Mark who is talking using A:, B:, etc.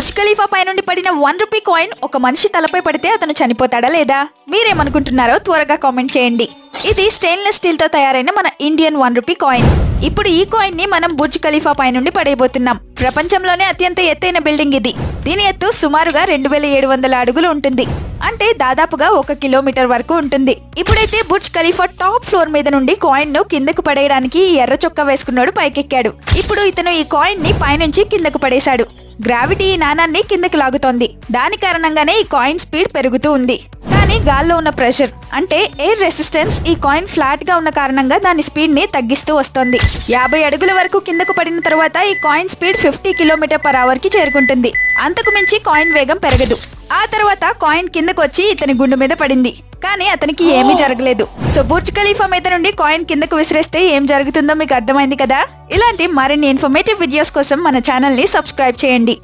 A: Burj Khalifa పై నుండి పడిన 1 rupee coin ఒక మనిషి తలపై పడితే అతను చనిపోతాడా లేదా? మీరేమనుకుంటున్నారో త్వరగా కామెంట్ చేయండి. ఇది స్టెయిన్లెస్ స్టీల్ తో తయారైన మన ఇండియన్ 1 రూపీ కాయిన్. ఇప్పుడు ఈ కాయిన్ ని మనం బుర్జ్ ఖలీఫా పై నుండి పడేయబోతున్నాం. ప్రపంచంలోనే అత్యంత ఎత్తైన బిల్డింగ్ ఇది. దీని ఎత్తు సుమారుగా 2700 అడుగులు ఉంటుంది. అంటే దాదాపుగా 1 కిలోమీటర్ వరకు ఉంటుంది. ఇప్పుడైతే బుర్జ్ ఖలీఫా టాప్ ఫ్లోర్ మీద నుండి కాయిన్ ను కిందకు పడేయడానికి ఎర్ర చొక్కా వేసుకున్నాడు పైకెక్కాడు. ఇప్పుడు ఇతను ఈ కాయిన్ ని పైనుంచి కిందకు పడేశాడు. గ్రావిటీ ఈ నాణాన్ని కిందకి లాగుతోంది. దాని కారణంగానే ఈ కాయిన్ స్పీడ్ పెరుగుతూ ఉంది. కానీ గాల్లో ఉన్న ప్రెషర్ అంటే ఎయిర్ రెసిస్టెన్స్ ఈ కాయిన్ ఫ్లాట్ గా ఉన్న కారణంగా దాని స్పీడ్ ని తగ్గిస్తూ వస్తోంది. 50 అడుగుల వరకు కిందకు పడిన తర్వాత ఈ కాయిన్ స్పీడ్ 50 km/h కి చేరుకుంటుంది. అంతకు మించి కాయిన్ వేగం పెరగదు. ఆ తర్వాత కాయిన్ కిందకు వచ్చి ఇతని గుండు మీద పడింది. కానీ అతనికి ఏమీ జరగలేదు. సో బుర్జ్ ఖలీఫా మీద నుండి కాయిన్ కిందకు విసిరేస్తే ఏం జరుగుతుందో మీకు అర్థమైంది కదా. ఇలాంటి మరిన్ని ఇన్ఫర్మేటివ్ వీడియోస్ కోసం మన ఛానల్ ని సబ్స్క్రైబ్ చేయండి.